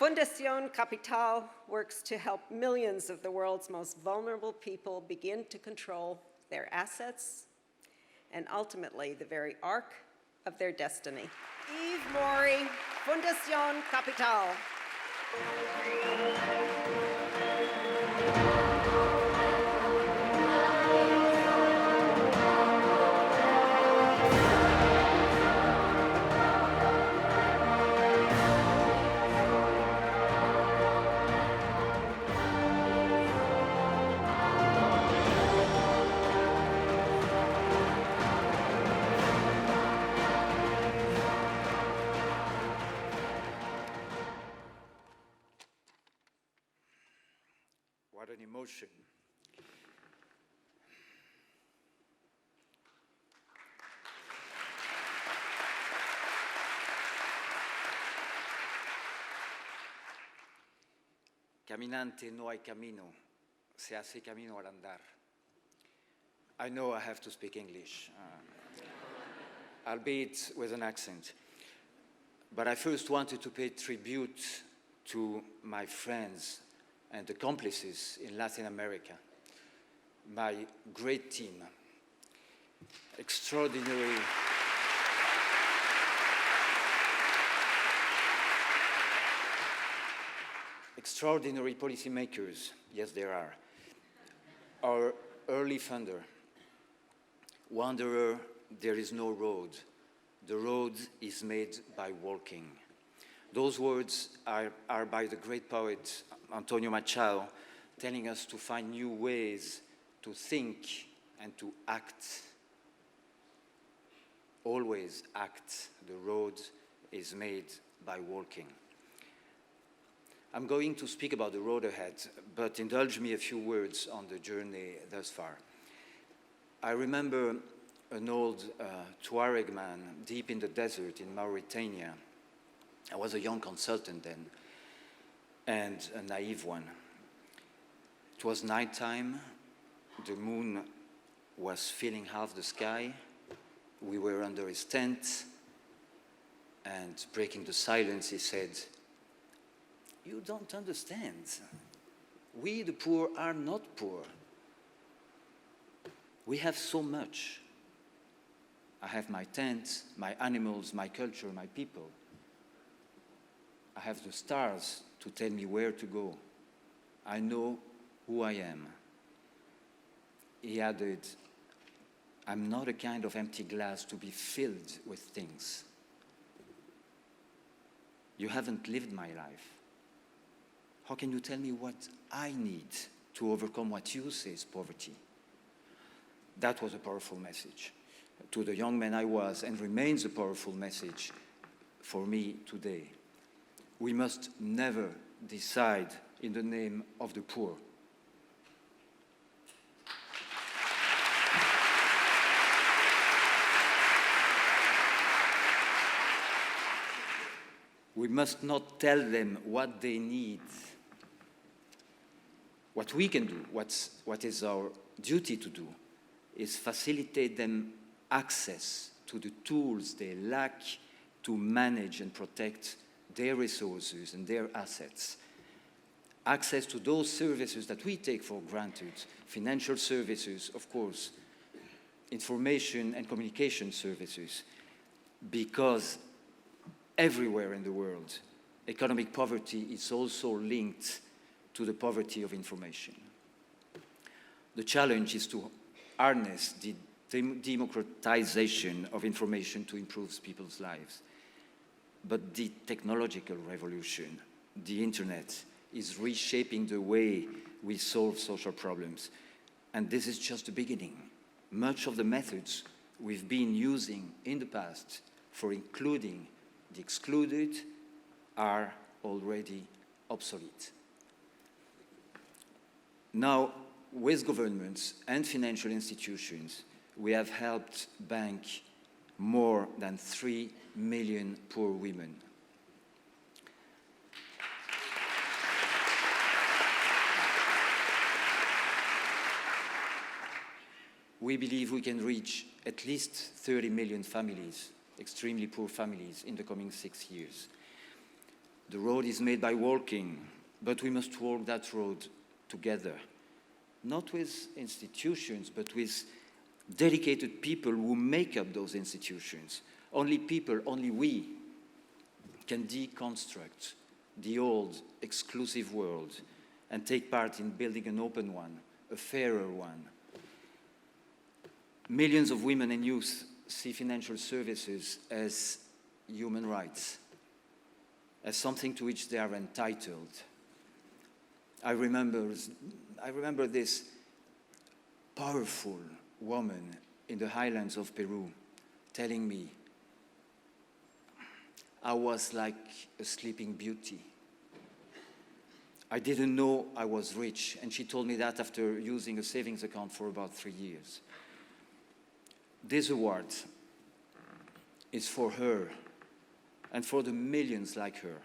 Fundación Capital works to help millions of the world's most vulnerable people begin to control their assets and ultimately the very arc of their destiny. Yves Moury, Fundación Capital. What an emotion. Caminante no hay camino, se hace camino al andar. I know I have to speak English, albeit with an accent. But I first wanted to pay tribute to my friends and accomplices in Latin America, my great team, extraordinary policymakers, yes there are, our early funder, wanderer, there is no road, the road is made by walking. Those words are by the great poet Antonio Machado, telling us to find new ways to think and to act. Always act. The road is made by walking. I'm going to speak about the road ahead, but indulge me a few words on the journey thus far. I remember an old Tuareg man deep in the desert in Mauritania. I was a young consultant then, and a naive one. It was nighttime, the moon was filling half the sky, we were under his tent, and breaking the silence, he said, "You don't understand. We, the poor, are not poor. We have so much. I have my tent, my animals, my culture, my people. I have the stars to tell me where to go. I know who I am." He added, "I'm not a kind of empty glass to be filled with things. You haven't lived my life. How can you tell me what I need to overcome what you say is poverty?" That was a powerful message to the young man I was, and remains a powerful message for me today. We must never decide in the name of the poor. We must not tell them what they need. What we can do, what is our duty to do, is facilitate them access to the tools they lack to manage and protect their resources and their assets. Access to those services that we take for granted, financial services, of course, information and communication services, because everywhere in the world, economic poverty is also linked to the poverty of information. The challenge is to harness the democratization of information to improve people's lives. But the technological revolution, the internet, is reshaping the way we solve social problems. And this is just the beginning. Much of the methods we've been using in the past for including the excluded are already obsolete. Now, with governments and financial institutions, we have helped bank more than 3 million poor women. We believe we can reach at least 30 million families, extremely poor families, in the coming 6 years. The road is made by walking, but we must walk that road together, not with institutions, but with dedicated people who make up those institutions. Only people, only we, can deconstruct the old, exclusive world and take part in building an open one, a fairer one. Millions of women and youth see financial services as human rights, as something to which they are entitled. I remember this powerful woman in the highlands of Peru telling me, I was like a sleeping beauty. I didn't know I was rich, and she told me that after using a savings account for about 3 years. This award is for her and for the millions like her,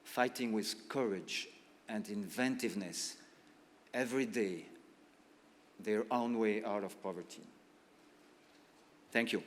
fighting with courage and inventiveness every day their own way out of poverty. Thank you.